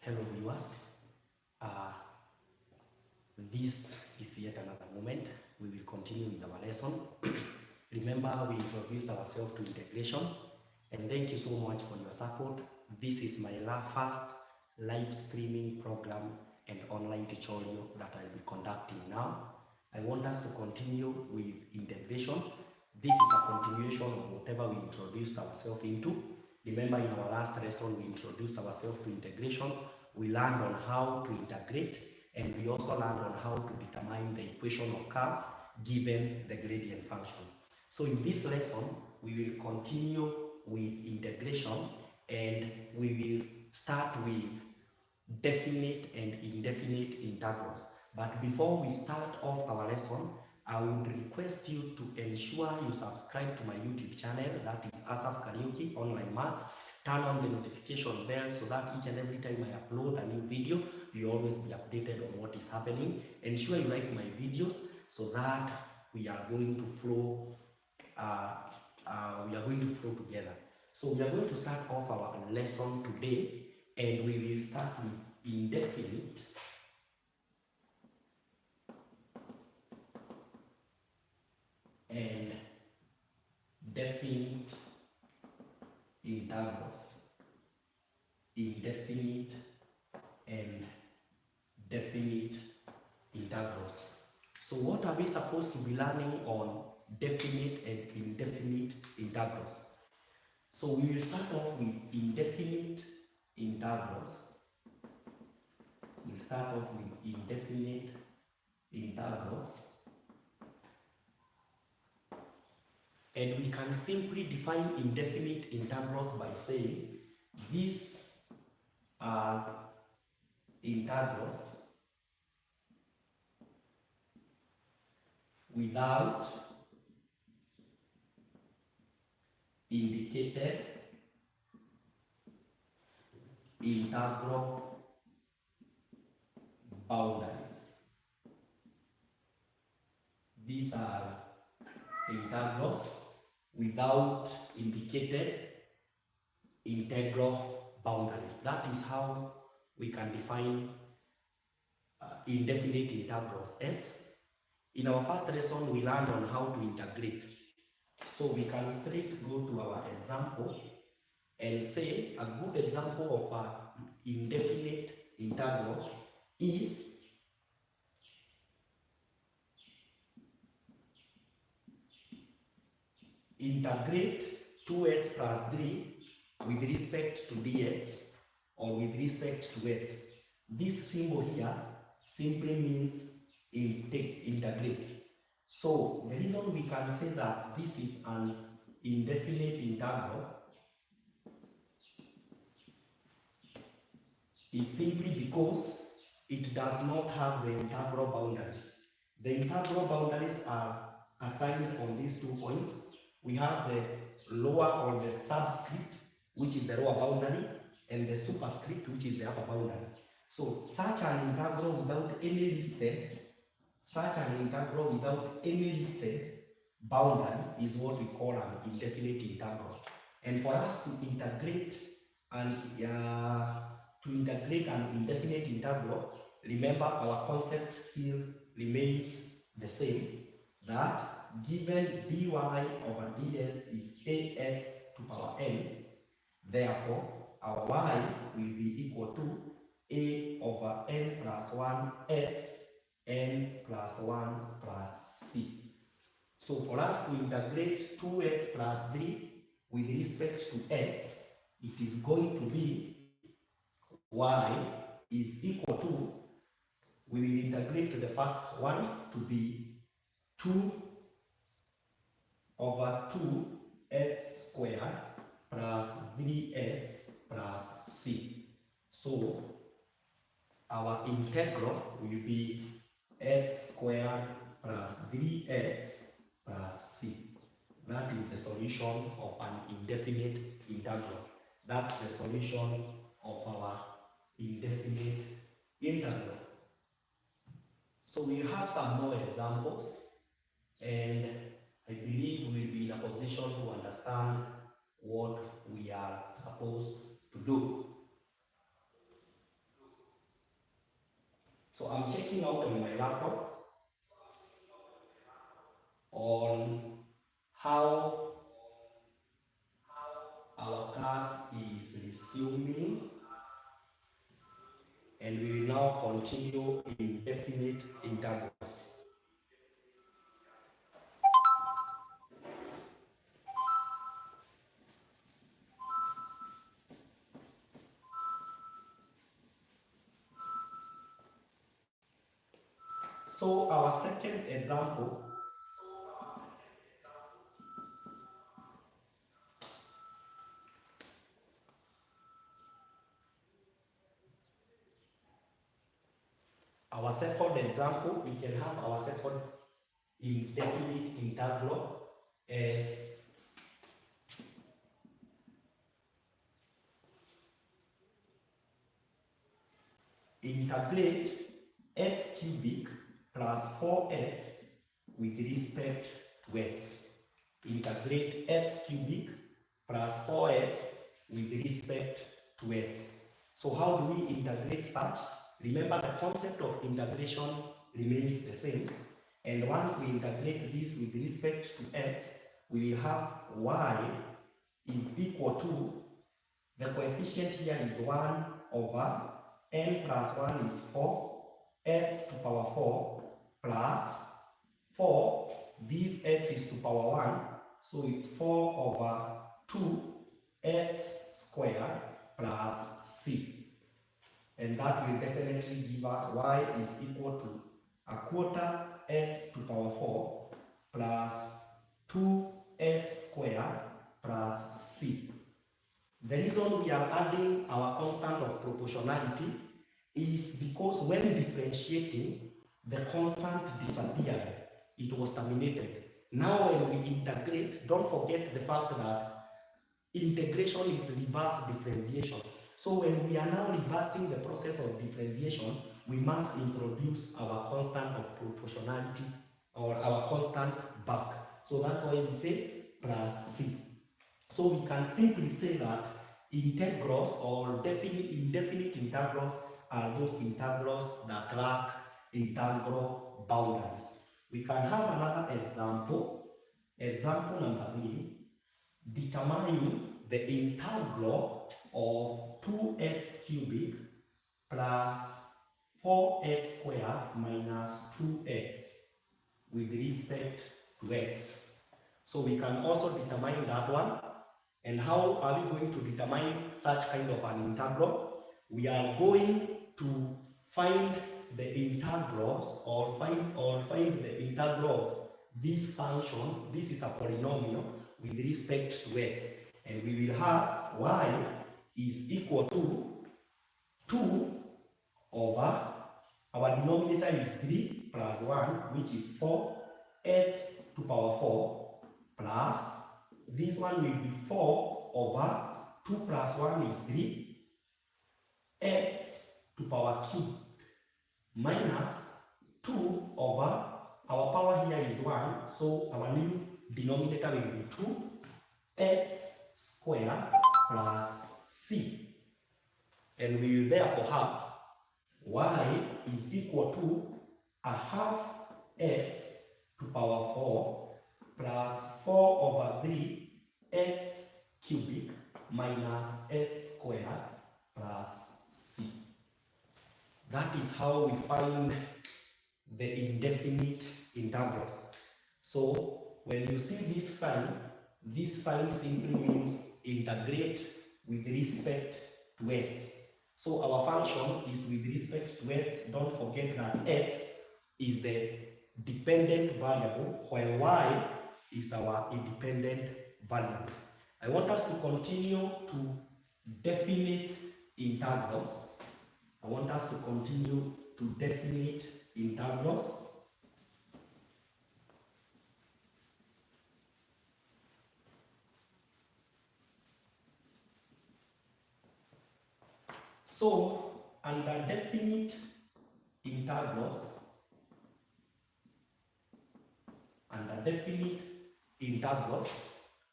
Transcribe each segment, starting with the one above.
Hello viewers, uh, this is yet another moment. We will continue with our lesson. Remember, we introduced ourselves to integration, and thank you so much for your support. This is my first live streaming program and online tutorial that I'll be conducting now. I want us to continue with integration. This is a continuation of whatever we introduced ourselves into. Remember, in our last lesson, we introduced ourselves to integration. We learned on how to integrate, and we also learned on how to determine the equation of curves given the gradient function. So in this lesson, we will continue with integration, and we will start with definite and indefinite integrals. But before we start off our lesson, I would request you to ensure you subscribe to my YouTube channel, that is Asaf Kariuki Online Maths. Turn on the notification bell so that each and every time I upload a new video, you always be updated on what is happening. Ensure you like my videos so that we are going to flow. Together. So we are going to start off our lesson today, and we will start with indefinite and definite integrals. Indefinite and definite integrals. So what are we supposed to be learning on definite and indefinite integrals? So we will start off with indefinite integrals. We'll start off with indefinite integrals. And we can simply define indefinite integrals by saying these are integrals without indicated integral boundaries. These are integrals without indicated integral boundaries. That is how we can define indefinite integrals. As in our first lesson, we learned on how to integrate. So we can straight go to our example and say a good example of an indefinite integral is integrate 2x plus 3 with respect to dx or with respect to x. This symbol here simply means integrate. So the reason we can say that this is an indefinite integral is simply because it does not have the integral boundaries. The integral boundaries are assigned on these 2 points. We have the lower or the subscript, which is the lower boundary, and the superscript, which is the upper boundary. So such an integral without any listed boundary is what we call an indefinite integral. And for us to integrate an indefinite integral, remember our concept still remains the same, that given dy over dx is ax to power n, therefore our y will be equal to a over n plus 1 x n plus 1 plus c. So for us to integrate 2x plus 3 with respect to x, it is going to be y is equal to, we will integrate the first one to be 2 over 2x squared plus 3x plus c. So our integral will be x squared plus 3x plus c. That is the solution of an indefinite integral. That's the solution of our indefinite integral. So we have some more examples, and I believe we'll be in a position to understand what we are supposed to do. So I'm checking out on my laptop on how our class is resuming, and we will now continue in definite integrals. So our second example, we can have our second indefinite integral as integrate x cubic plus 4x with respect to x. Integrate x cubic plus 4x with respect to x. So how do we integrate such? Remember, the concept of integration remains the same. And once we integrate this with respect to x, we will have y is equal to, the coefficient here is 1 over n plus 1 is 4, x to power 4 plus 4, this x is to power 1, so it's 4 over 2 x squared plus c. And that will definitely give us y is equal to a quarter x to power 4 plus 2x squared plus c. The reason we are adding our constant of proportionality is because when differentiating, the constant disappeared. It was terminated. Now when we integrate, don't forget the fact that integration is reverse differentiation. So when we are now reversing the process of differentiation, we must introduce our constant of proportionality or our constant back. So that's why we say plus c. So we can simply say that integrals or indefinite integrals are those integrals that lack integral boundaries. We can have another example. Example number 3. Determine the integral of 2x cubic plus 4x squared minus 2x with respect to x. So we can also determine that one. And how are we going to determine such kind of an integral? We are going to find the integrals or find the integral of this function. This is a polynomial with respect to x. And we will have y is equal to 2 over, our denominator is 3 plus 1, which is 4x to power 4 plus, this one will be 4 over 2 plus 1 is 3 x to power cube minus 2 over, our power here is 1, so our new denominator will be 2 x squared plus c. And we will therefore have y is equal to a half x to power 4 plus 4 over 3 x cubic minus x squared plus c. That is how we find the indefinite integrals. So when you see this sign simply means integrate with respect to x. So our function is with respect to x. Don't forget that x is the dependent variable, while y is our independent variable. I want us to continue to definite integrals. So, under definite integrals,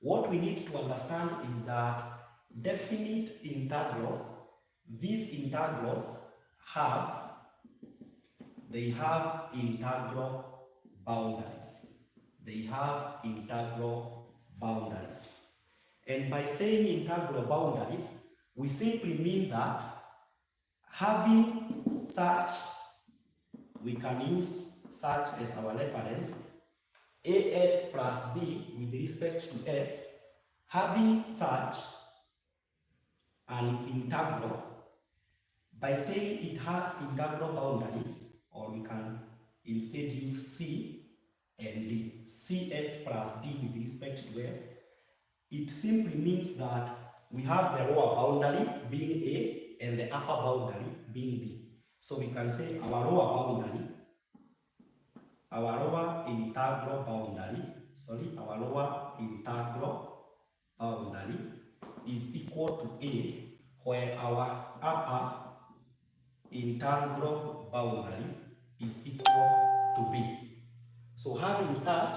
what we need to understand is that definite integrals, these integrals have they have integral boundaries. They have integral boundaries. And by saying integral boundaries, we simply mean that having such, we can use such as our reference, ax plus b with respect to x, having such an integral, by saying it has integral boundaries, or we can instead use c and d, cx plus d with respect to x, it simply means that we have the lower boundary being a and the upper boundary being b. So we can say our lower integral boundary is equal to a, where our upper integral boundary is equal to b. So having such,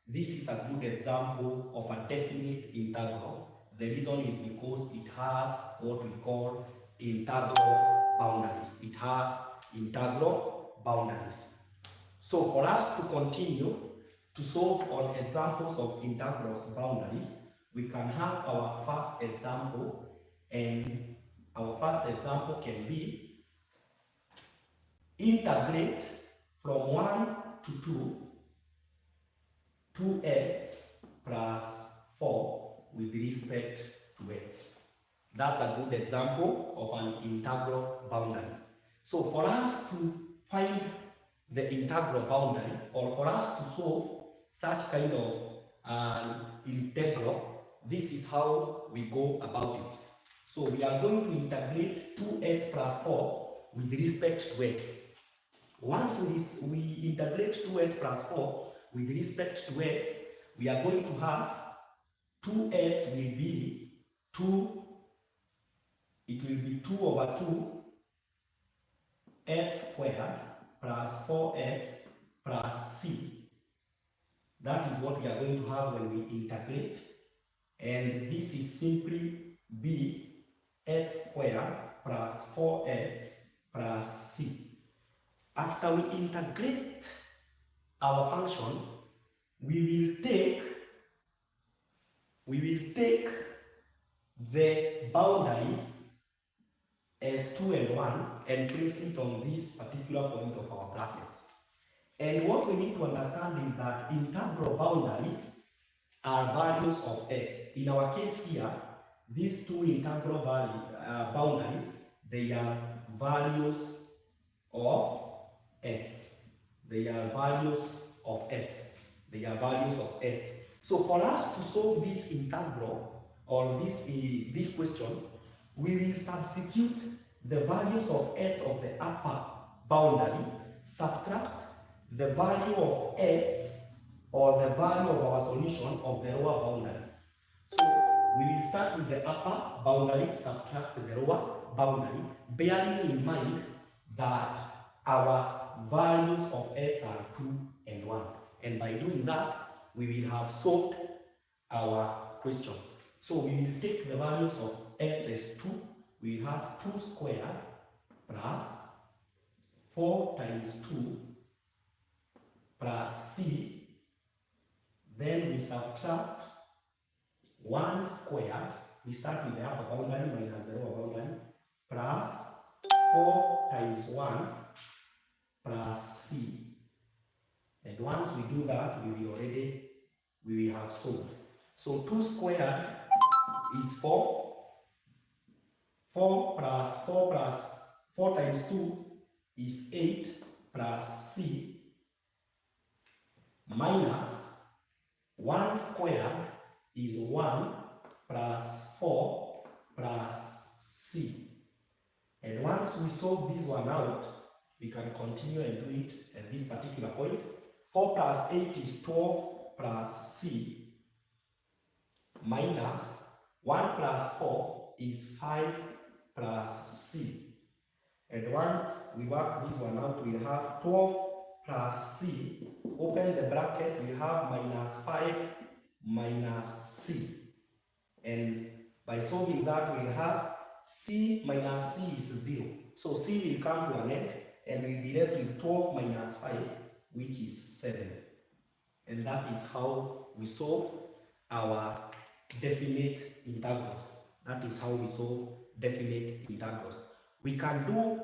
this is a good example of a definite integral. The reason is because it has what we call integral boundaries. It has integral boundaries. So for us to continue to solve on examples of integral boundaries, we can have our first example, and our first example can be integrate from 1 to 2x plus 4 with respect to x. That's a good example of an integral boundary. So for us to find the integral boundary, or for us to solve such kind of an integral, this is how we go about it. So we are going to integrate 2x plus 4 with respect to x. Once we integrate 2x plus 4 with respect to x, we are going to have 2x will be 2, it will be 2 over 2 x squared plus 4x plus c. That is what we are going to have when we integrate, and this is simply b x squared plus 4x plus c. After we integrate our function, we will take the boundaries as 2 and 1 and place it on this particular point of our brackets. And what we need to understand is that integral boundaries are values of x. In our case here, these two integral boundaries, they are values of x. They are values of x. They are values of x. So for us to solve this integral, or this question, we will substitute the values of x of the upper boundary, subtract the value of x, or the value of our solution of the lower boundary. So we will start with the upper boundary, subtract the lower boundary, bearing in mind that our values of x are 2 and 1. And by doing that, we will have solved our question. So we will take the values of x as 2. We have 2 squared plus 4 times 2 plus c. Then we subtract 1 squared. We start with the upper boundary minus the lower boundary, plus 4 times 1 plus c. And once we do that, we will have solved. So 2 squared is 4. 4 times 2 is 8 plus c, minus 1 squared is 1 plus 4 plus c. And once we solve this one out, we can continue and do it at this particular point. 4 plus 8 is 12 plus c, minus 1 plus 4 is 5 plus c. And once we work this one out, we'll have 12 plus c. Open the bracket, we'll have minus 5 minus c. And by solving that, we'll have c minus c is 0. So c will come to an end, and we'll be left with 12 minus 5, which is 7. And that is how we solve our definite integrals. That is how we solve definite integrals. We can do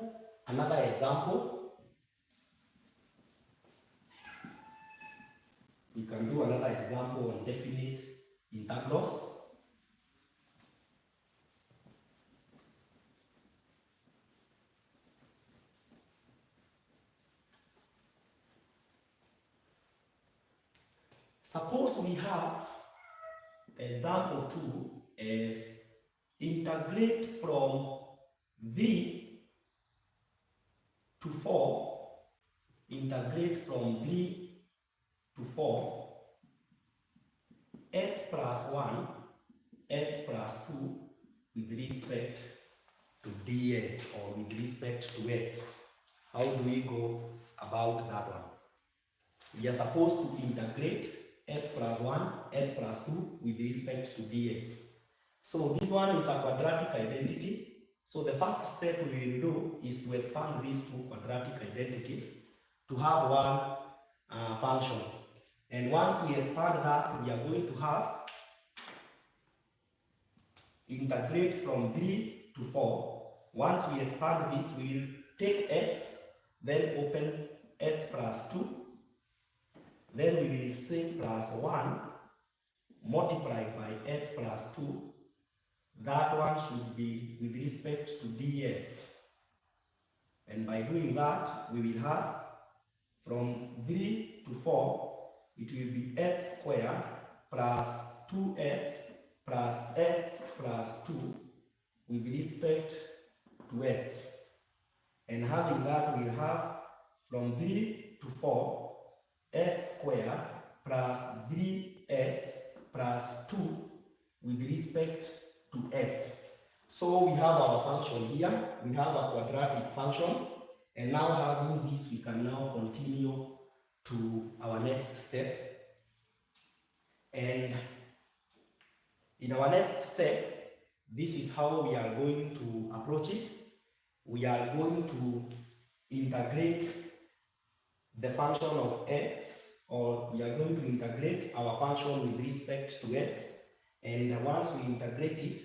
another example. We can do another example on definite integrals. Suppose we have example 2 is integrate from 3 to 4, integrate from 3 to 4, x plus 1, x plus 2 with respect to dx, or with respect to x. How do we go about that one? We are supposed to integrate x plus 1, x plus 2 with respect to dx. So this one is a quadratic identity. So the first step we will do is to expand these two quadratic identities to have one function. And once we expand that, we are going to have integrate from 3 to 4. Once we expand this, we will take x, then open x plus 2. Then we will say plus 1 multiplied by x plus 2. That one should be with respect to dx. And by doing that, we will have from 3 to 4, it will be x squared plus 2x plus x plus 2 with respect to x. And having that, we'll have from 3 to 4, x squared plus 3x plus 2 with respect to x. So we have our function here, we have a quadratic function, and now having this, we can now continue to our next step. And in our next step, this is how we are going to approach it. We are going to integrate the function of x, or we are going to integrate our function with respect to x. And once we integrate it,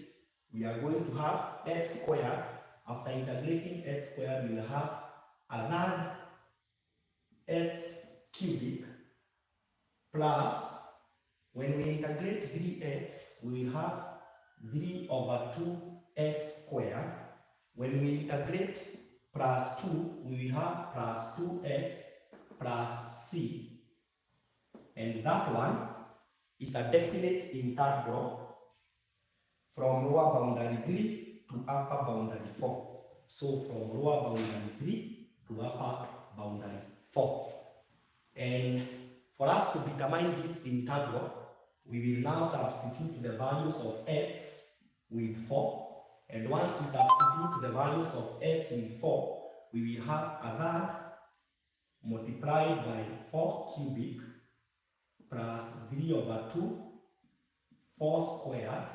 we are going to have x squared. After integrating x squared, we will have a third x cubic plus, when we integrate 3x, we will have 3 over 2x squared. When we integrate plus 2, we will have plus 2x plus c. And that one is a definite integral from lower boundary 3 to upper boundary 4. So from lower boundary 3 to upper boundary 4. And for us to determine this integral, we will now substitute the values of x with 4. And once we substitute the values of x with 4, we will have a third multiplied by 4 cubic plus 3 over 2, 4 squared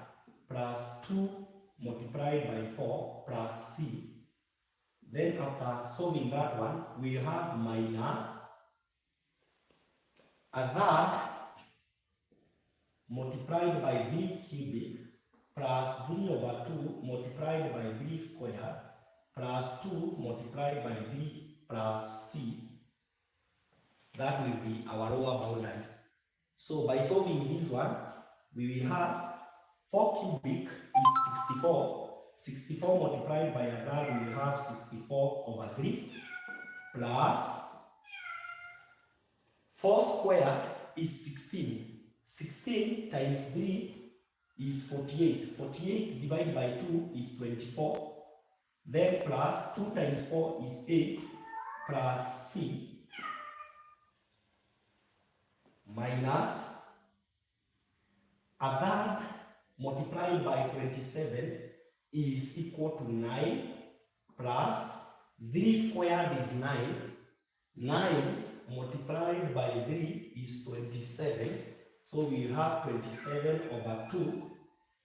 plus 2 multiplied by 4 plus c. Then after solving that one, we have minus a third multiplied by 3 cubic plus 3 over 2 multiplied by 3 squared plus 2 multiplied by 3 plus c. That will be our lower boundary. So by solving this one, we will have 4 cubic is 64. 64 multiplied by a third, we will have 64 over 3 plus 4 squared is 16. 16 times 3 is 48. 48 divided by 2 is 24. Then plus 2 times 4 is 8 plus c minus a third multiplied by 27 is equal to 9 plus 3 squared is 9. 9 multiplied by 3 is 27. So we will have 27 over 2.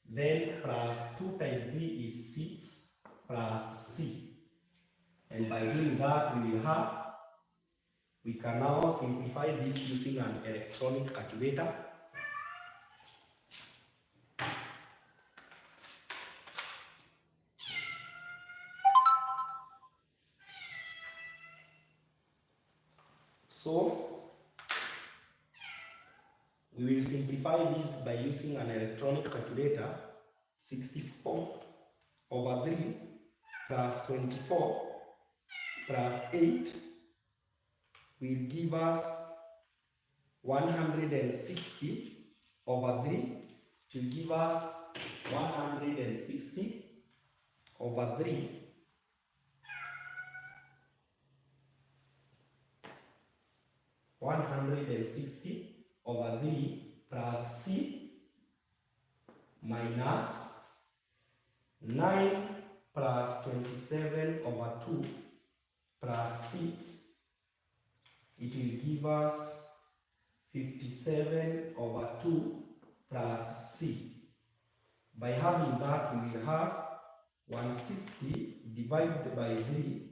Then plus 2 times 3 is 6 plus c. And by doing that, we can now simplify this using an electronic calculator. So we will simplify this by using an electronic calculator. 64 over 3 plus 24 plus 8 will give us 160 over 3. It will give us 160 over 3 160 over 3 plus C minus 9 plus 27 over 2 plus 6. It will give us 57 over 2 plus C. By having that, we will have 160 divided by 3.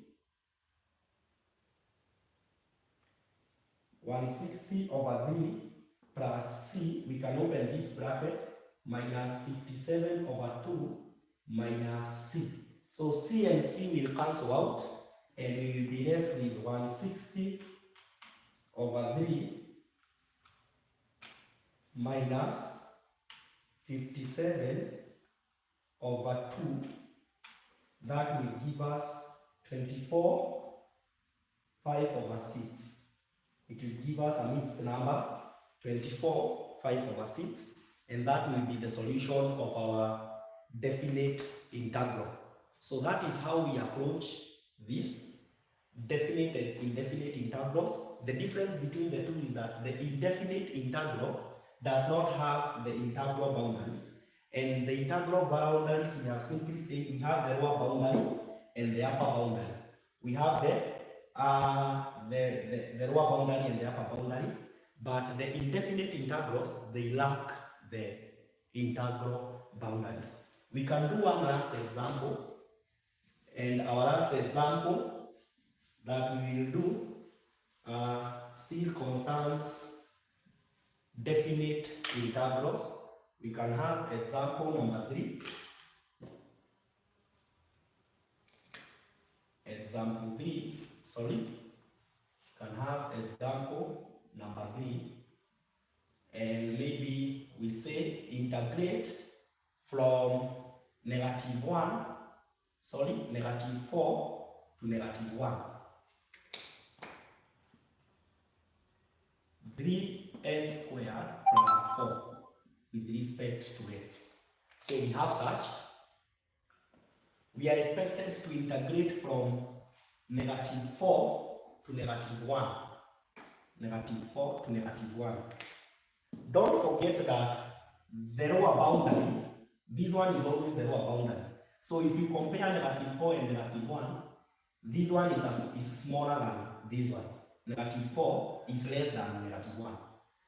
160 over 3 plus C, we can open this bracket, minus 57 over 2 minus C. So C and C will cancel out, and we will be left with 160 over 3 minus 57 over 2. That will give us 24, 5 over 6. It will give us a mixed number, 24, 5 over 6, and that will be the solution of our definite integral. So that is how we approach this definite and indefinite integrals. The difference between the two is that the indefinite integral does not have the integral boundaries, and the integral boundaries, we have simply said we have the lower boundary and the upper boundary. We have the lower boundary and the upper boundary, but the indefinite integrals, they lack the integral boundaries. We can do one last example, and our last example that we will do still concerns definite integrals. We can have example number 3. Example 3, sorry. Can have example number 3, and maybe we say integrate from negative 4 to negative 1. 3x squared plus 4 with respect to x. So we have such. We are expected to integrate from negative 4 to negative 1. Negative 4 to negative 1. Don't forget that the lower boundary, this one is always the lower boundary. So if you compare negative 4 and negative 1, this one is smaller than this one. Negative 4 is less than negative 1.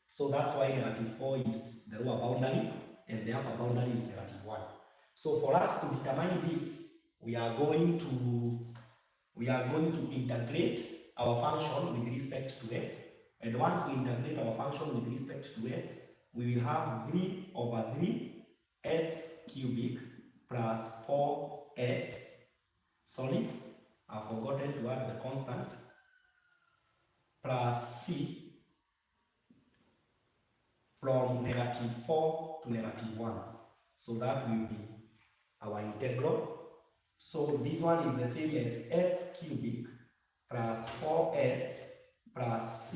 So that's why negative 4 is the lower boundary and the upper boundary is negative 1. So for us to determine this, we are going to integrate our function with respect to x. And once we integrate our function with respect to x, we will have 3 over 3 x cubic plus 4x. Sorry, I've forgotten to add the constant. Plus c from negative 4 to negative 1. So that will be our integral. So this one is the same as x cubic plus 4x plus c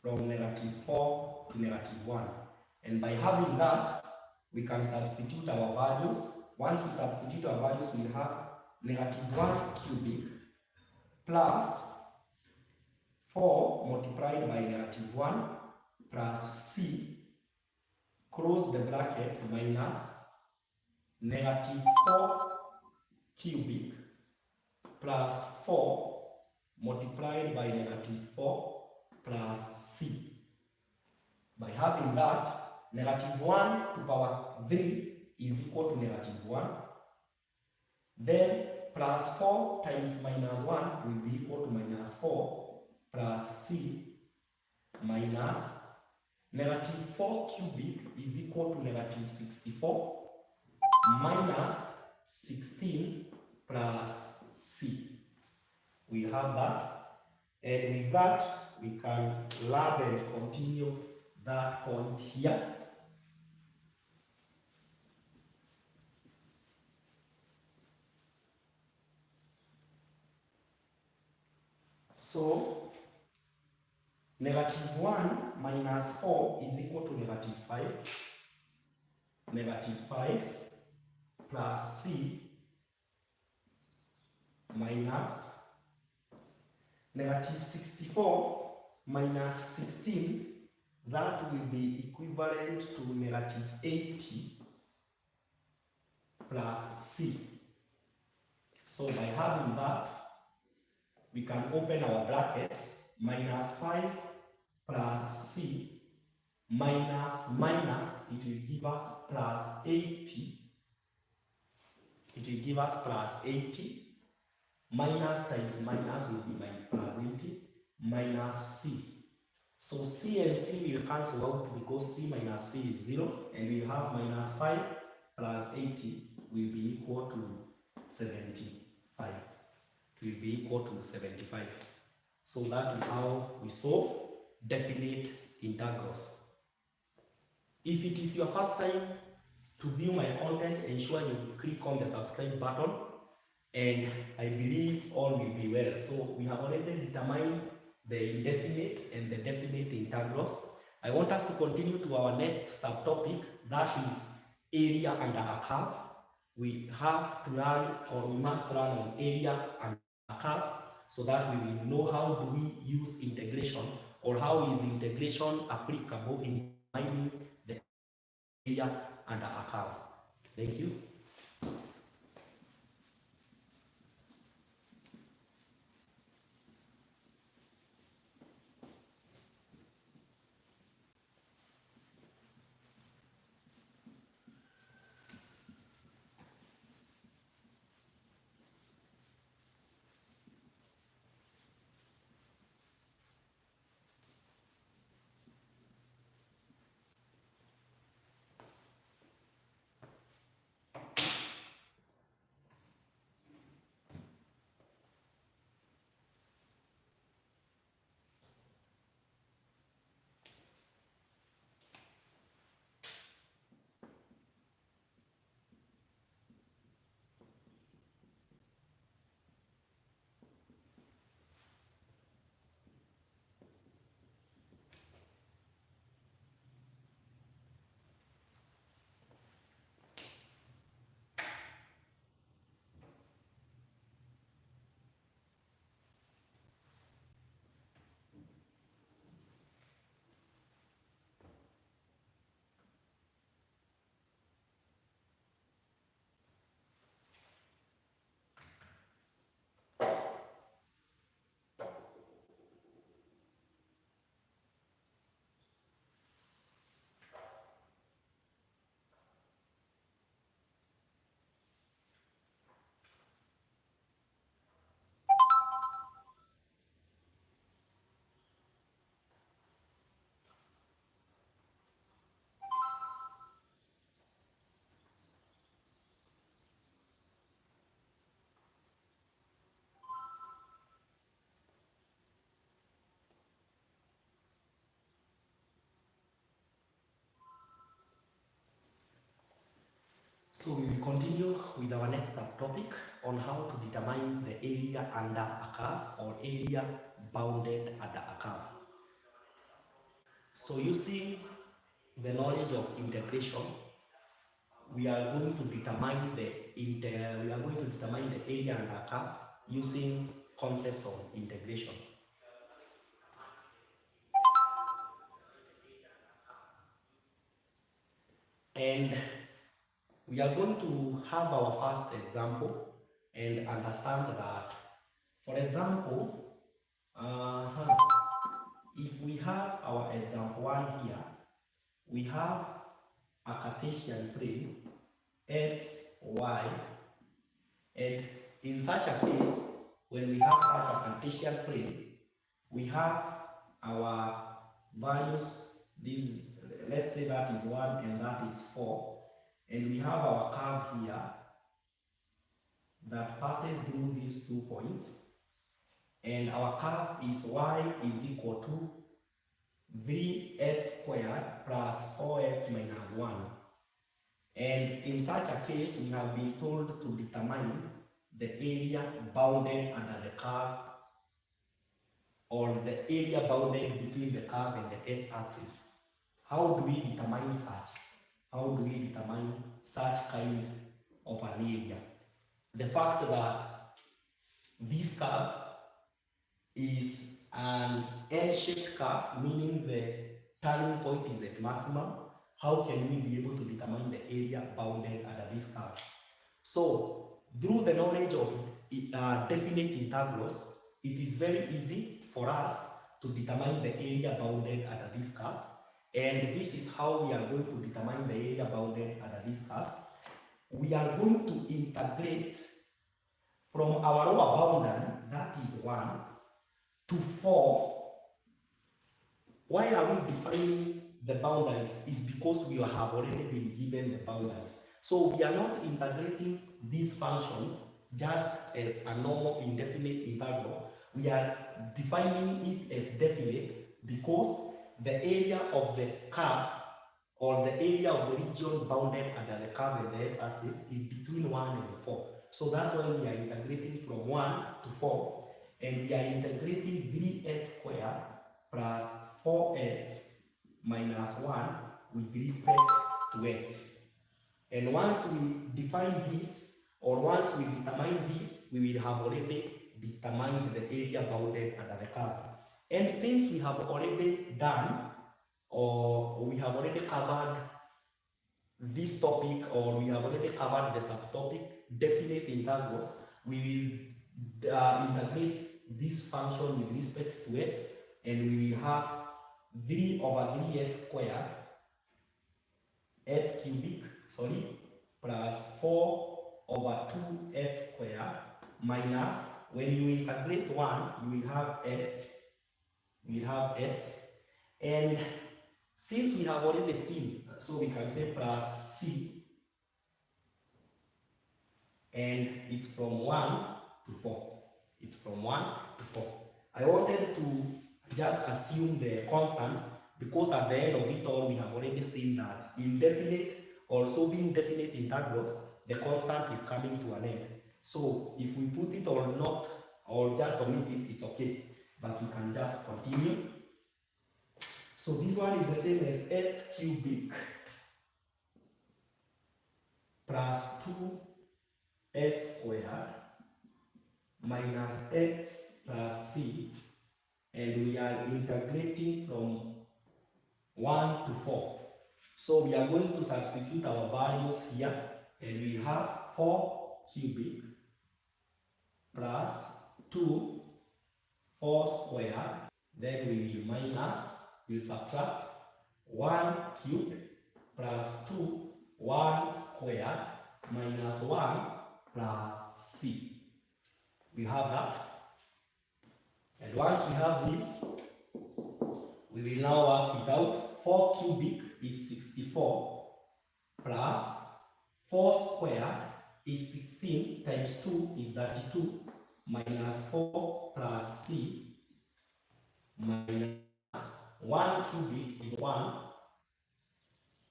from negative 4 to negative 1. And by having that, we can substitute our values. Once we substitute our values, we have negative 1 cubic plus 4 multiplied by negative 1 plus c, close the bracket, minus negative 4 cubic plus 4 multiplied by negative 4 plus c. By having that, negative 1 to power 3 is equal to negative 1. Then plus 4 times minus 1 will be equal to minus 4 plus c minus negative 4 cubic is equal to negative 64 minus 16 plus c. We have that. And with that, we can lab and continue that point here. So, negative 1 minus 4 is equal to negative 5. Negative 5 plus c minus negative 64 minus 16, that will be equivalent to negative 80 plus c. So by having that, we can open our brackets, minus 5 plus c minus minus, it will give us plus 80. It will give us plus 80. Minus times minus will be plus 80 minus c. So c and c will cancel out because c minus c is 0, and we have minus 5 plus 80 will be equal to 75. It will be equal to 75. So that is how we solve definite integrals. If it is your first time to view my content, ensure you click on the subscribe button, and I believe all will be well. So we have already determined the indefinite and the definite integrals. I want us to continue to our next subtopic, that is area under a curve. We have to learn, or we must learn on area under a curve, so that we will know how do we use integration, or how is integration applicable in finding the area under a curve. Thank you. So we will continue with our next subtopic on how to determine the area under a curve, or area bounded under a curve. So using the knowledge of integration, we are going to determine the area under a curve using concepts of integration. And we are going to have our first example and understand that, for example, if we have our example 1 here, we have a Cartesian plane, x, y, And in such a case, when we have such a Cartesian plane, we have our values, this, let's say that is 1 and that is 4, and we have our curve here that passes through these 2 points, and our curve is y is equal to 3x squared plus 4x minus 1. And in such a case, we have been told to determine the area bounded under the curve, or the area bounded between the curve and the x-axis. How do we determine such? How do we determine such kind of an area? The fact that this curve is an L-shaped curve, meaning the turning point is at maximum, how can we be able to determine the area bounded under this curve? So, through the knowledge of definite integrals, it is very easy for us to determine the area bounded under this curve. And this is how we are going to determine the area bounded under this curve. We are going to integrate from our lower boundary, that is 1, to 4. Why are we defining the boundaries? Is because we have already been given the boundaries. So we are not integrating this function just as a normal indefinite integral. We are defining it as definite because the area of the curve, or the area of the region bounded under the curve and the x-axis, is between 1 and 4. So that's why we are integrating from 1 to 4, and we are integrating 3x squared plus 4x minus 1 with respect to x. And once we define this, or once we determine this, we will have already determined the area bounded under the curve. And since we have already done, or we have already covered this topic, or we have already covered the subtopic definite integrals, we will integrate this function with respect to x, and we will have 3 over 3x squared x cubic, plus 4 over 2x squared minus, when you integrate 1, you will have x, and since we have already seen, so we can say plus c, and it's from 1 to 4. It's from 1 to 4. I wanted to just assume the constant because at the end of it all, we have already seen that indefinite or solving definite integrals, the constant is coming to an end. So if we put it or not, or just omit it, it's okay. But we can just continue. So this one is the same as x cubic plus 2x squared minus x plus c, and we are integrating from 1 to 4. So we are going to substitute our values here, and we have 4 cubic plus 2 4 squared, then we will minus, we'll subtract 1 cubed plus 2 1 squared minus 1 plus c. We have that. And once we have this, we will now work it out. 4 cubic is 64 plus 4 squared is 16 times 2 is 32 minus 4 plus c minus 1 cubic is 1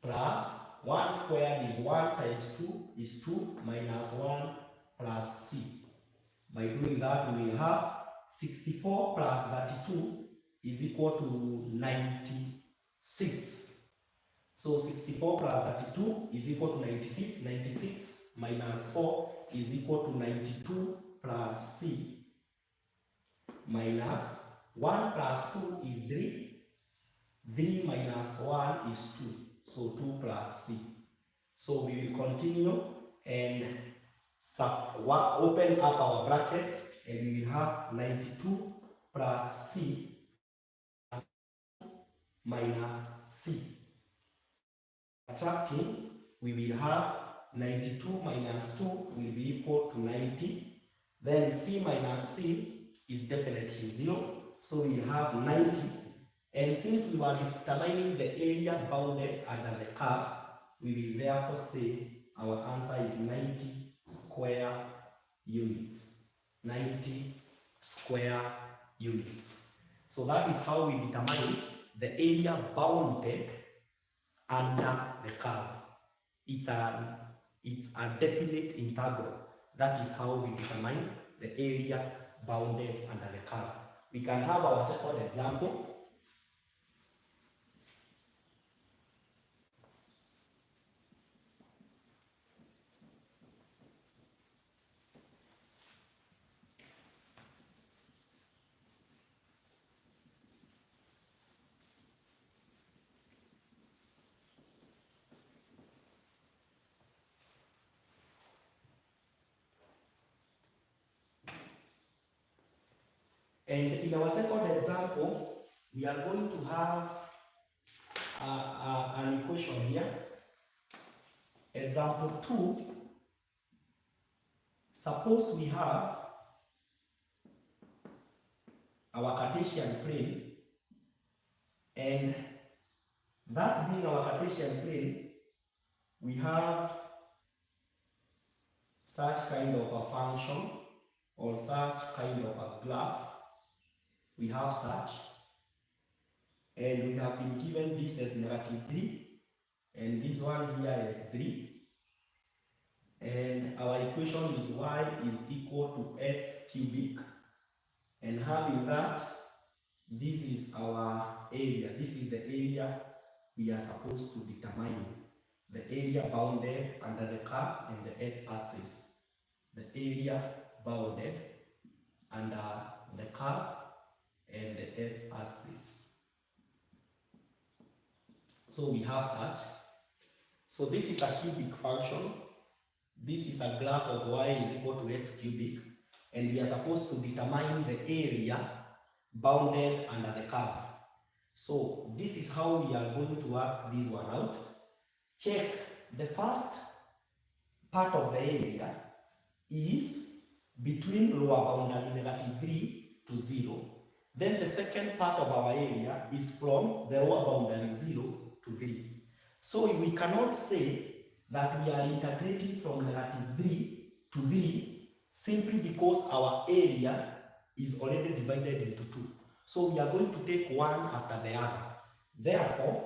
plus 1 squared is 1 times 2 is 2 minus 1 plus c. By doing that, we will have 64 plus 32 is equal to 96. So 64 plus 32 is equal to 96. 96 minus 4 is equal to 92 plus c minus 1 plus 2 is 3. 3 minus 1 is 2. So 2 plus c. So we will continue and open up our brackets, and we will have 92 plus c minus c. Subtracting, we will have 92 minus 2 will be equal to 90. Then C minus C is definitely 0. So we have 90. And since we were determining the area bounded under the curve, we will therefore say our answer is 90 square units. 90 square units. So that is how we determine the area bounded under the curve. It's a definite integral. That is how we determine the area bounded under the curve. We can have our second example. And in our second example, we are going to have an equation here. Example 2, suppose we have our Cartesian plane, and that being our Cartesian plane, we have such kind of a function or such kind of a graph. We have such, and we have been given this as -3, and this one here is 3, and our equation is y is equal to x cubic, and having that, this is our area. This is the area we are supposed to determine, the area bounded under the curve and the x-axis. The area bounded under the curve and the x-axis. So we have such. So this is a cubic function. This is a graph of y is equal to x cubic, and we are supposed to determine the area bounded under the curve. So this is how we are going to work this one out. Check the first part of the area is between lower boundary -3 to 0. Then the second part of our area is from the lower boundary 0 to 3. So we cannot say that we are integrating from -3 to 3 simply because our area is already divided into 2. So we are going to take one after the other. Therefore,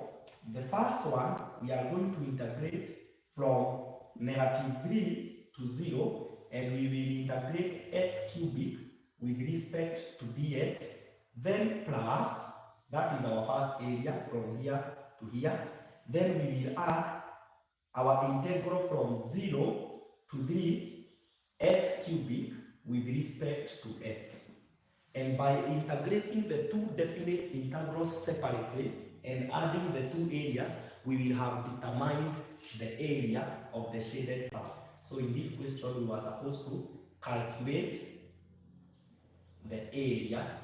the first one, we are going to integrate from -3 to 0, and we will integrate x cubic with respect to dx, then plus, that is our first area from here to here. Then we will add our integral from 0 to 3 x cubic with respect to x. And by integrating the two definite integrals separately and adding the two areas, we will have determined the area of the shaded part. So in this question, we were supposed to calculate the area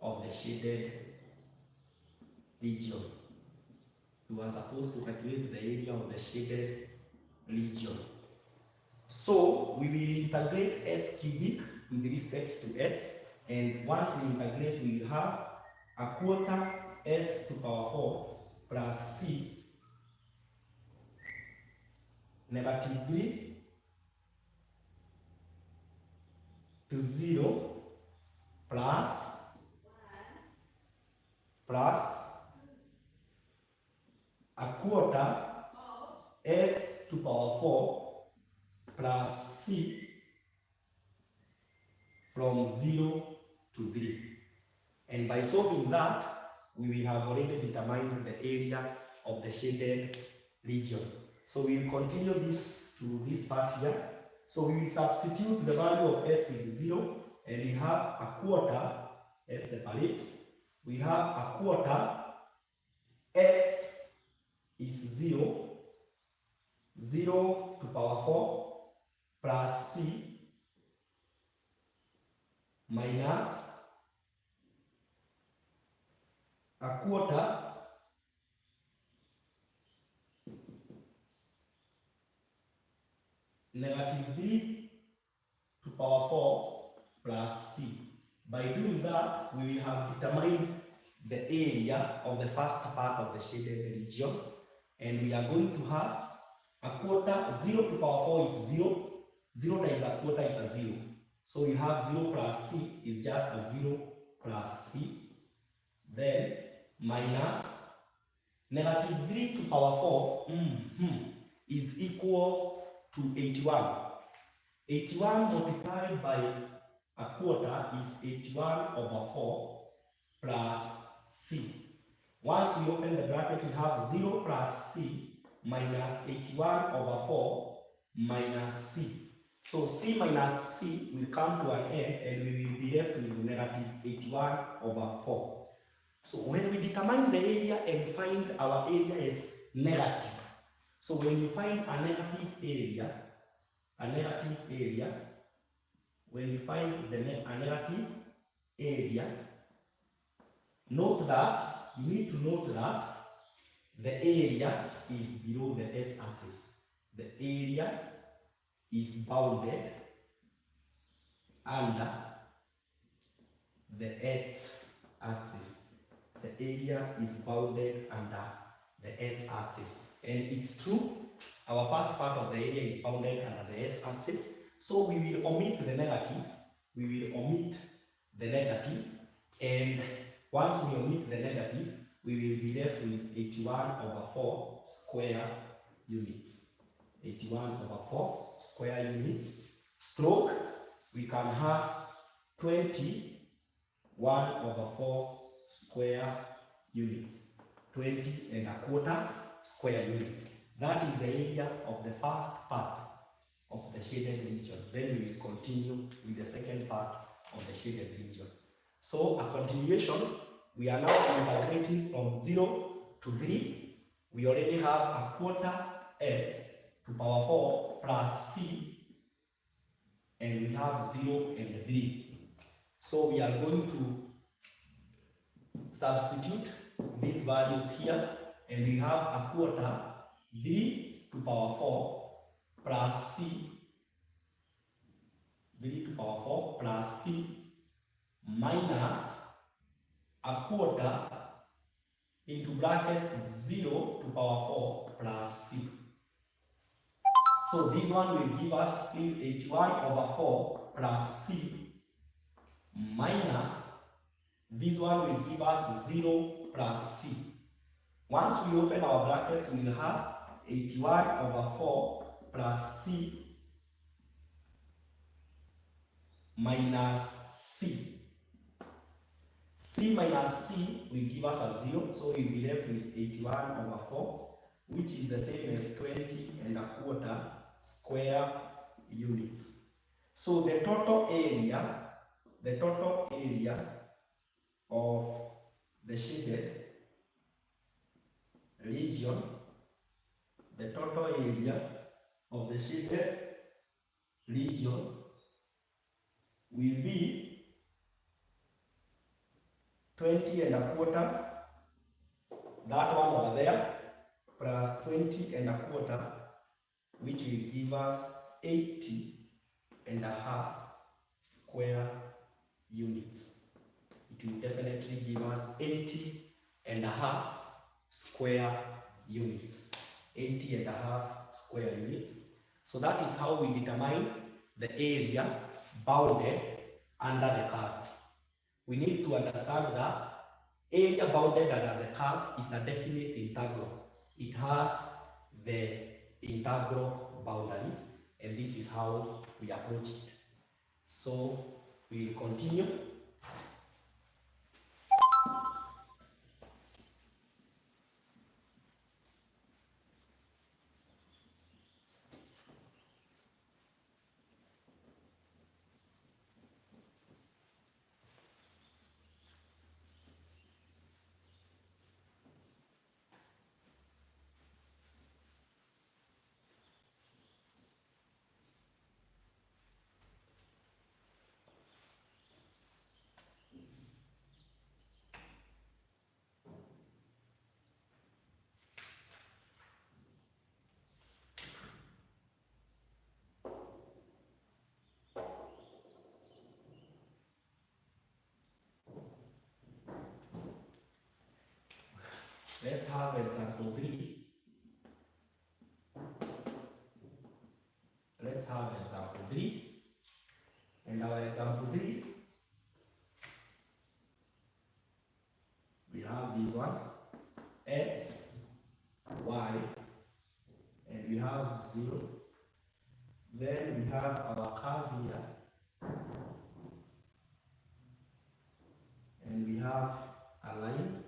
of the shaded region. We were supposed to calculate the area of the shaded region. So we will integrate x cubic with respect to x, and once we integrate, we will have a quarter x to power 4 plus c -3 to 0 plus a quarter x to power 4 plus c from 0 to 3. And by solving that, we will have already determined the area of the shaded region. So we will continue this to this part here. So we will substitute the value of x with 0, and we have a quarter, let's separate. We have a quarter, x is 0, 0 to power 4 plus c minus a quarter negative 3 to power 4 plus c. By doing that, we will have determined the area of the first part of the shaded region, and we are going to have a quarter. 0 to power 4 is 0. 0 times a quarter is a 0. So you have 0 plus c is just a 0 plus c. Then minus negative 3 to power 4 is equal to 81. 81 multiplied by a quarter is 81 over 4 plus c. Once we open the bracket, we have 0 plus c minus 81 over 4 minus c. So c minus c will come to an end, and we will be left with negative 81 over 4. So when we determine the area and find our area is negative, so when you find a negative area, when you find a negative area, note that, you need to note that the area is below the x-axis. The area is bounded under the x-axis. The area is bounded under the x-axis. And it's true, our first part of the area is bounded under the x-axis. So we will omit the negative. And once we omit the negative, we will be left with 81 over 4 square units. 81 over 4 square units. Stroke, we can have 21 over 4 square units. 20 and a quarter square units. That is the area of the first part of the shaded region. Then we will continue with the second part of the shaded region. So a continuation, we are now integrating from 0 to 3. We already have a quarter x to power 4 plus c, and we have 0 and 3. So we are going to substitute these values here, and we have a quarter 3 to power 4 plus c, 3 to power 4 plus c minus a quarter into brackets 0 to power 4 plus c. So this one will give us still 81 over 4 plus c minus this one will give us 0 plus c. Once we open our brackets, we will have 81 over 4 plus c minus c. C minus c will give us a 0, so we will be left with 81 over 4, which is the same as 20 and a quarter square units. So the total area of the shaded region, will be 20 and a quarter, that one over there, plus 20 and a quarter, which will give us 80 and a half square units. It will definitely give us 80 and a half square units. 80 and a half square units. So that is how we determine the area bounded under the curve. We need to understand that area bounded under the curve is a definite integral. It has the integral boundaries, and this is how we approach it. So we will continue. Let's have example 3. Let's have example 3. And our example 3, we have this one, x, y, and we have 0. Then we have our curve here, and we have a line.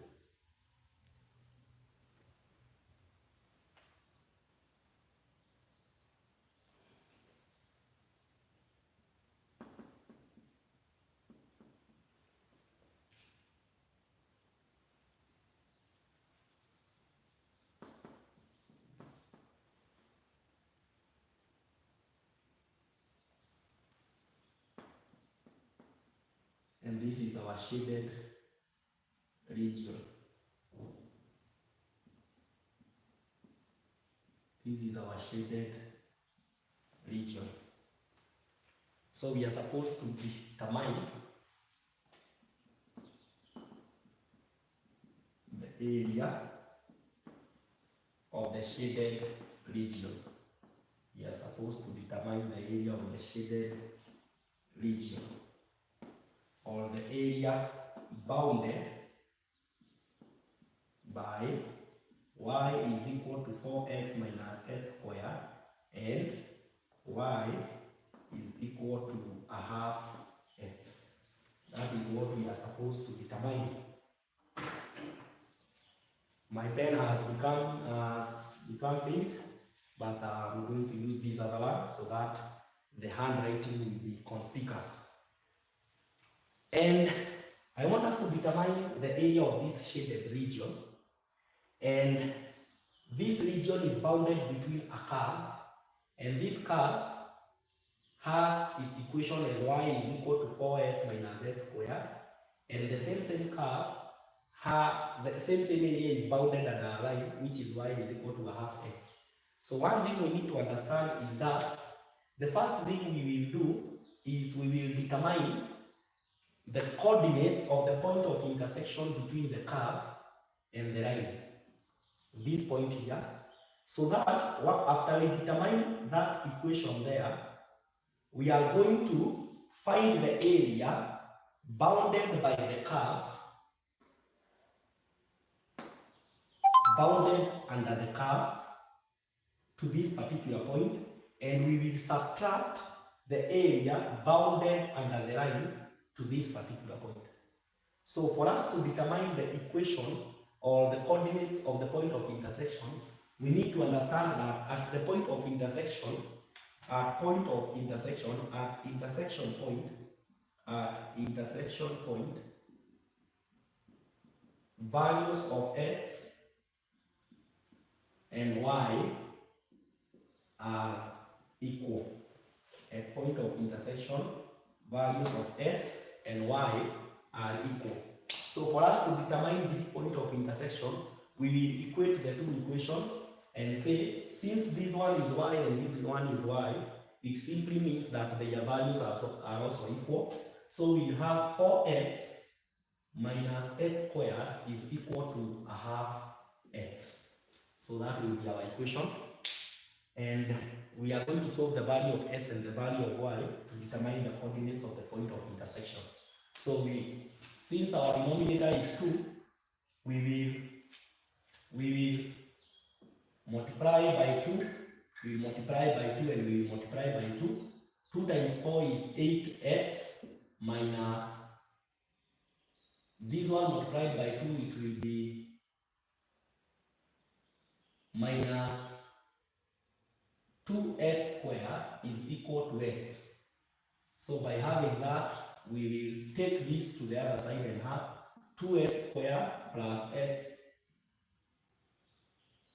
And this is our shaded region. This is our shaded region. So we are supposed to determine the area of the shaded region. We are supposed to determine the area of the shaded region, or the area bounded by y is equal to 4x minus x squared and y is equal to a half x. That is what we are supposed to determine. My pen has become faint, but I'm going to use this other one so that the handwriting will be conspicuous. And I want us to determine the area of this shaded region. And this region is bounded between a curve, and this curve has its equation as y is equal to 4x minus x squared, and the same curve, the same area is bounded under a line which is y is equal to a half x. So one thing we need to understand is that the first thing we will do is we will determine the coordinates of the point of intersection between the curve and the line, this point here, so that after we determine that equation there, we are going to find the area bounded by the curve, bounded under the curve to this particular point, and we will subtract the area bounded under the line to this particular point. So for us to determine the equation or the coordinates of the point of intersection, we need to understand that at the point of intersection, intersection point, values of x and y are equal. At point of intersection, values of x and y are equal. So for us to determine this point of intersection, we will equate the two equations and say, since this one is y and this one is y, it simply means that their values are also equal. So we have 4x minus x squared is equal to a half x. So that will be our equation. And we are going to solve the value of x and the value of y to determine the coordinates of the point of intersection. So since our denominator is 2, we will multiply by 2, we will multiply by 2, and we will multiply by 2. 2 times 4 is 8x minus this one multiplied by 2, it will be minus 2x squared is equal to x. So by having that, we will take this to the other side and have 2x squared plus x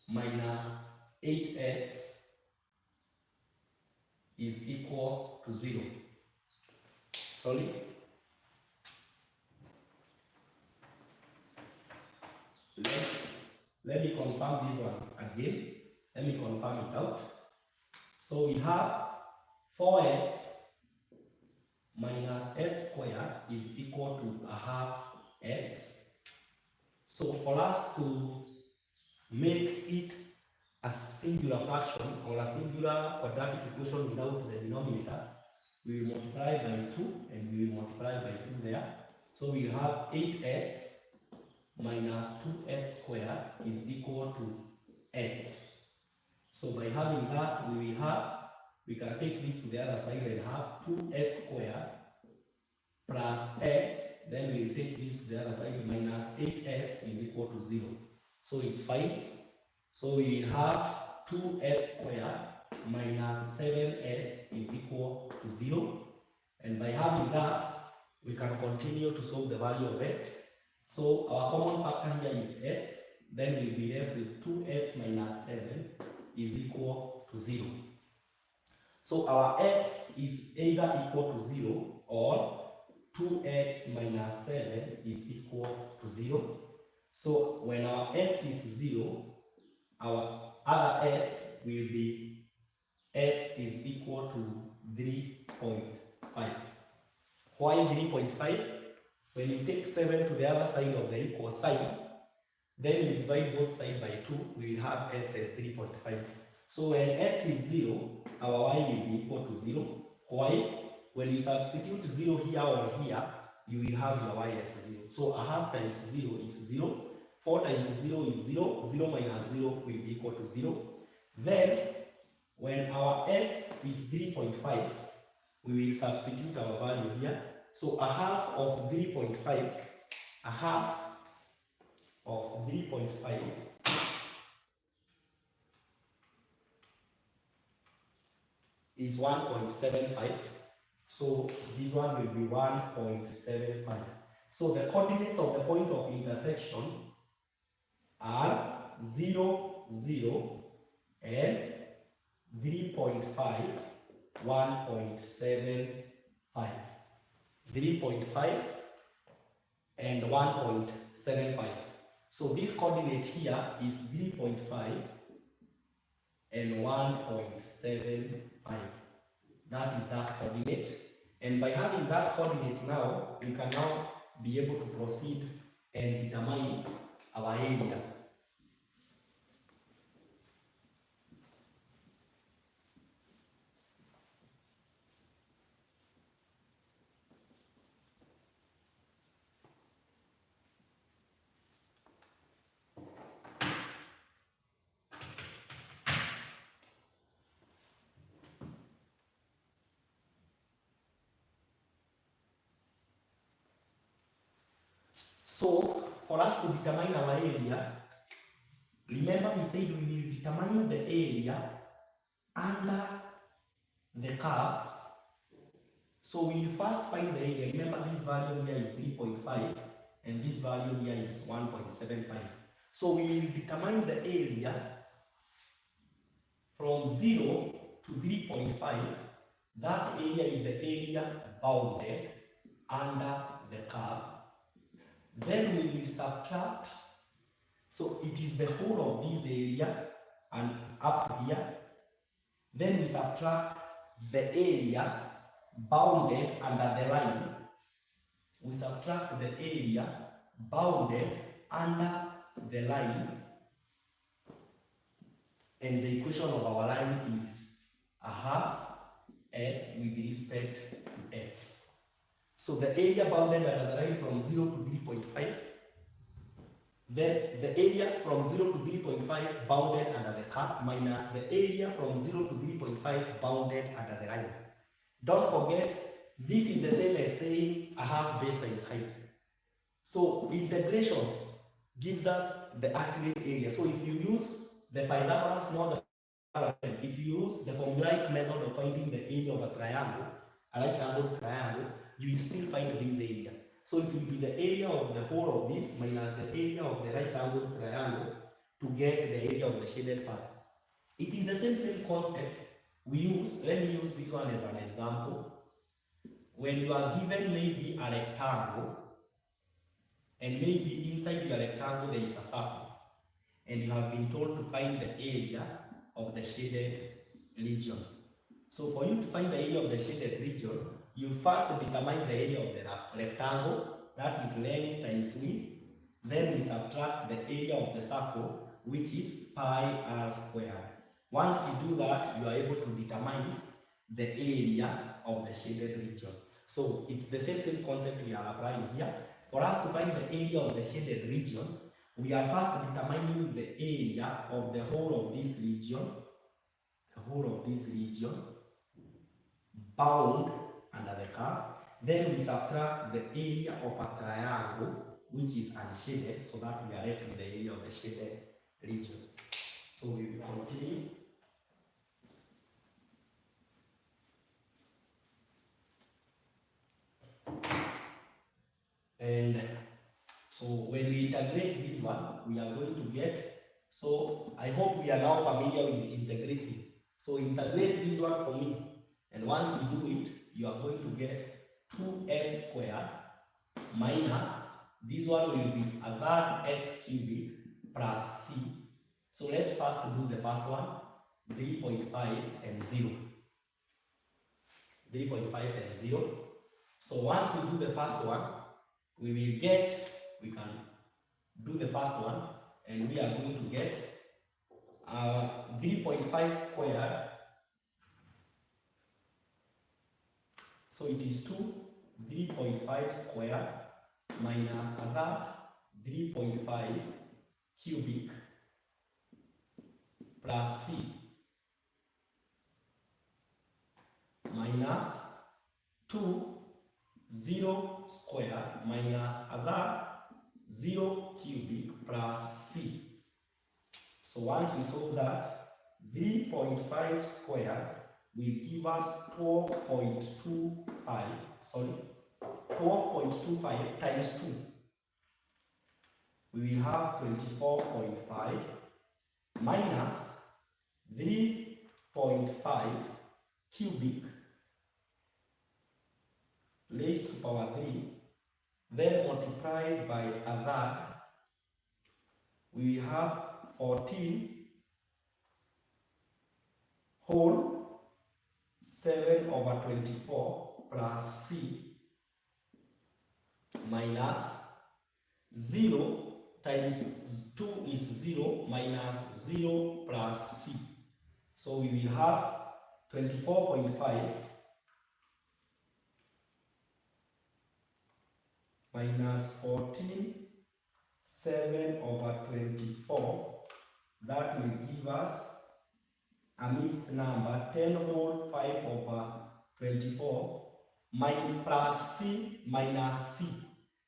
minus 8x is equal to 0. Sorry. Let me confirm this one again. Let me confirm it out. So we have 4x minus x squared is equal to a half x. So for us to make it a singular fraction or a singular quadratic equation without the denominator, we will multiply by 2 and we will multiply by 2 there. So we have 8x minus 2x squared is equal to x. So by having that, we can take this to the other side and have 2x squared plus x, then we will take this to the other side, minus 8x is equal to 0. So it's 5. So we have 2x squared minus 7x is equal to 0. And by having that, we can continue to solve the value of x. So our common factor here is x. Then we'll be left with 2x minus 7 is equal to 0. So our x is either equal to 0 or 2x minus 7 is equal to 0. So when our x is 0, our other x will be x is equal to 3.5. Why 3.5? When you take 7 to the other side of the equal sign, then you divide both sides by 2, we will have x as 3.5. So when x is 0, our y will be equal to 0. Why? When you substitute 0 here or here, you will have your y as 0. So a half times 0 is 0. 4 times 0 is 0. 0 minus 0 will be equal to 0. Then, when our x is 3.5, we will substitute our value here. So a half of 3.5, a half of 3.5 is 1.75. So this one will be 1.75. So the coordinates of the point of intersection are 0, 0, and 3.5, 1.75. 3.5 and 1.75. So this coordinate here is 3.5 and 1.75. That is that coordinate. And by having that coordinate now, we can now be able to proceed and determine our area. So, for us to determine our area, remember we said we will determine the area under the curve. So we will first find the area. Remember this value here is 3.5 and this value here is 1.75. So we will determine the area from 0 to 3.5. That area is the area bounded under the curve. Then we will subtract, so it is the whole of this area and up to here. Then we subtract the area bounded under the line. We subtract the area bounded under the line. And the equation of our line is a half x with respect to x. So the area bounded under the line from 0 to 3.5, then the area from 0 to 3.5 bounded under the curve minus the area from 0 to 3.5 bounded under the line. Don't forget, this is the same as saying a half base times height. So integration gives us the accurate area. So if you use the Pythagoras model, if you use the formulaic method of finding the area of a triangle, a right-angled triangle, you will still find this area. So it will be the area of the whole of this minus the area of the right-angled triangle to get the area of the shaded part. It is the same concept we use. Let me use this one as an example. When you are given maybe a rectangle, and maybe inside your rectangle there is a circle, and you have been told to find the area of the shaded region. So for you to find the area of the shaded region, you first determine the area of the rectangle, that is length times width. Then we subtract the area of the circle, which is pi r squared. Once you do that, you are able to determine the area of the shaded region. So it's the same concept we are applying here. For us to find the area of the shaded region, we are first determining the area of the whole of this region, bound under the curve. Then we subtract the area of a triangle which is unshaded, so that we are left with the area of the shaded region. So we will continue. And so when we integrate this one, we are going to get, so I hope we are now familiar with integrating. So integrate this one for me, and once you do it, you are going to get 2x squared minus, this one will be a third x cubic plus c. So let's first do the first one, 3.5 and 0. 3.5 and 0. So once we do the first one, we can do the first one, and we are going to get 3.5 squared. So it is 3.5 squared minus another 3.5 cubic plus c minus 0 squared minus other 0 cubic plus c. So once we solve that, 3.5 squared will give us 12.25 times 2. We will have 24.5 minus 3.5 cubic raised to power 3, then multiplied by a third, we will have 14 whole 7 over 24 plus c minus 0 times 2 is 0 minus 0 plus c. So we will have 24.5 minus 14 7 over 24, that will give us a mixed number 10 whole 5 over 24 plus c minus c.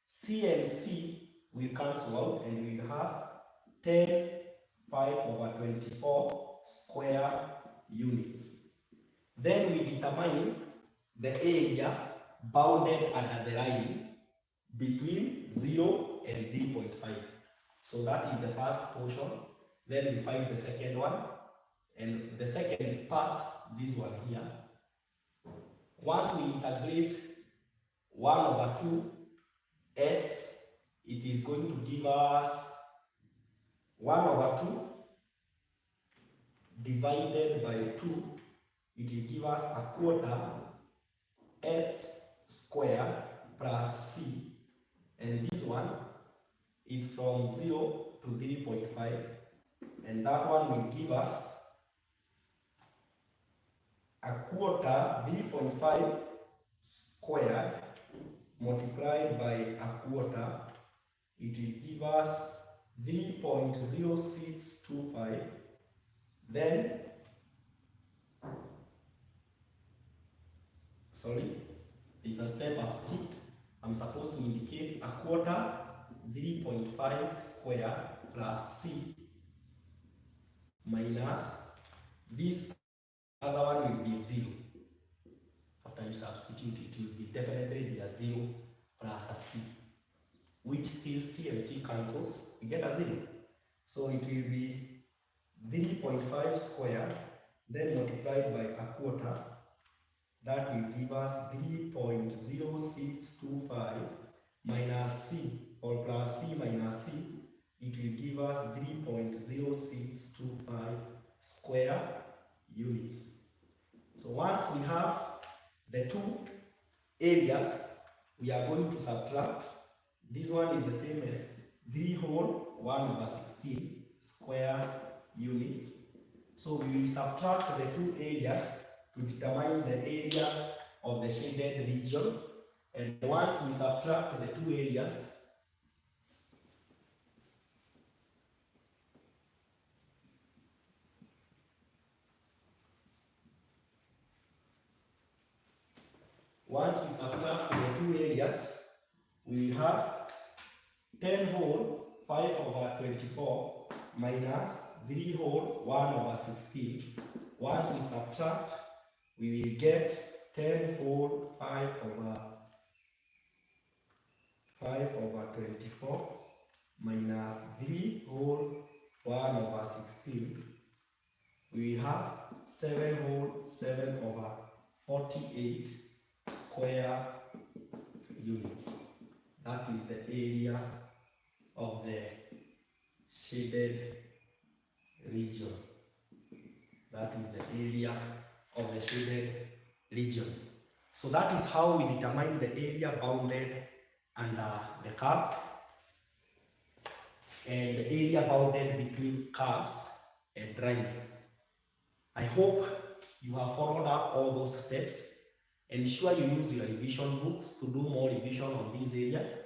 C and c will cancel out, and we will have 10 5 over 24 square units. Then we determine the area bounded under the line between 0 and 3.5. So that is the first portion. Then we find the second one, and the second part, this one here. Once we integrate 1 over 2 x, it is going to give us 1 over 2 divided by 2. It will give us a quarter x squared plus c. And this one is from 0 to 3.5, and that one will give us a quarter 3.5 squared multiplied by a quarter. It will give us 3.0625. Then, it's a step I've skipped. I'm supposed to indicate a quarter 3.5 squared plus c minus this other one will be 0. After you substitute, it will be definitely be a 0 plus a c, which still c and c cancels, we get a 0. So it will be 3.5 squared, then multiplied by a quarter. That will give us 3.0625 minus c, or plus c minus c. It will give us 3.0625 square units. So once we have the two areas, we are going to subtract. This one is the same as 3 whole 1 over 16. square units. So we will subtract the two areas to determine the area of the shaded region. And once we subtract the two areas, we will have 10 whole 5/24 minus 3 whole 1/16. Once we subtract, we will get 10 whole 5/24 minus 3 whole 1/16. We will have 7 whole 7/48 square units. That is the area of the shaded region. That is the area of the shaded region. So that is how we determine the area bounded under the curve and the area bounded between curves and lines. I hope you have followed up all those steps. Ensure you use your revision books to do more revision on these areas,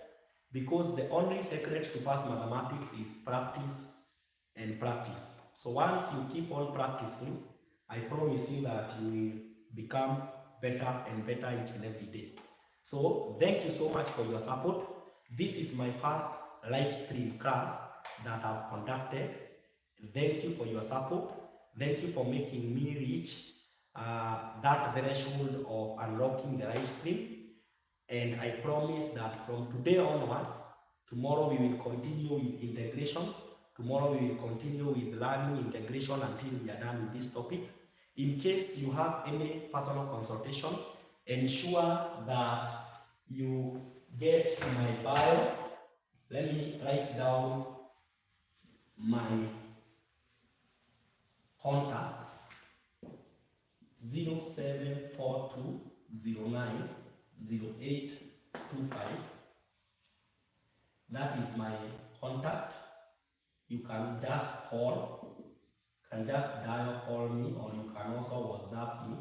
because the only secret to pass mathematics is practice and practice. So once you keep on practicing, I promise you that you will become better and better each and every day. So thank you so much for your support. This is my first live stream class that I've conducted. Thank you for your support. Thank you for making me reach that threshold of unlocking the live stream. And I promise that from today onwards, tomorrow we will continue with integration. Tomorrow we will continue with learning integration until we are done with this topic. In case you have any personal consultation, ensure that you get my bio. Let me write down my contacts: 0742090825. That is my contact. You can just call, dial call me, or you can also WhatsApp me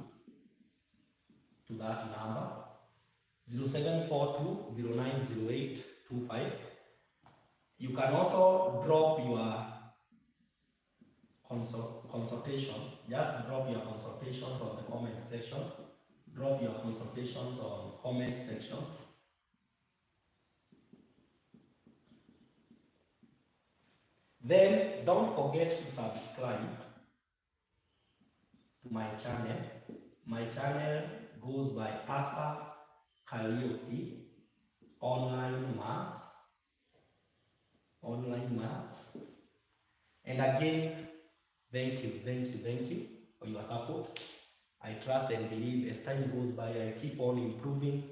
to that number: 0742090825. You can also drop your consultation. Just drop your consultations on the comment section. Drop your consultations on comment section. Then don't forget to subscribe to my channel. My channel goes by Asaph Kariuki Online Maths. And again, thank you for your support. I trust and believe as time goes by, I keep on improving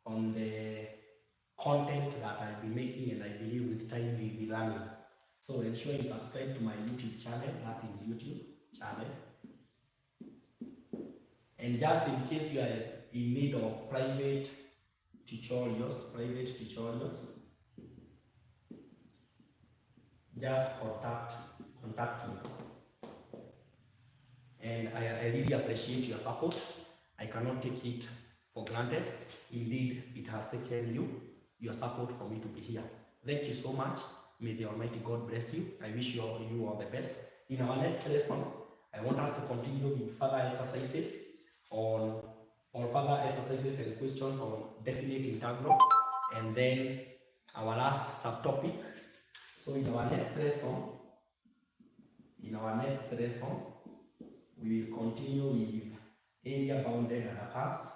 on the content that I'll be making, and I believe with time we'll be learning. So ensure you subscribe to my YouTube channel. That is YouTube channel. And just in case you are in need of private tutorials, just contact me. And I really appreciate your support. I cannot take it for granted. Indeed, it has taken your support for me to be here. Thank you so much. May the Almighty God bless you. I wish you all the best. In our next lesson, I want us to continue with further exercises and questions on definite integral, and then our last subtopic. So in our next lesson, we will continue with area bounded under curves,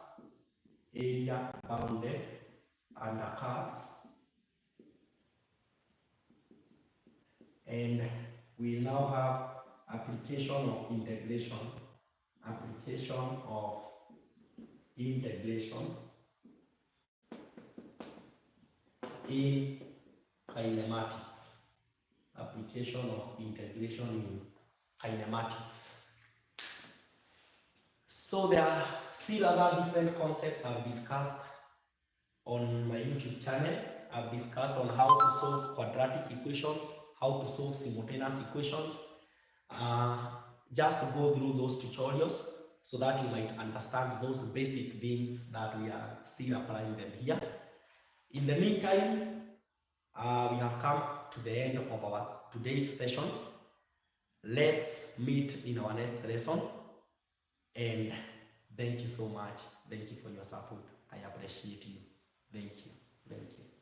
and we now have application of integration in kinematics. Application of integration in kinematics. So there are still other different concepts I've discussed on my YouTube channel. I've discussed on how to solve quadratic equations, how to solve simultaneous equations. Just go through those tutorials so that you might understand those basic things that we are still applying them here. In the meantime, we have come to the end of our today's session. Let's meet in our next lesson, and thank you so much. Thank you for your support. I appreciate you. Thank you. Thank you.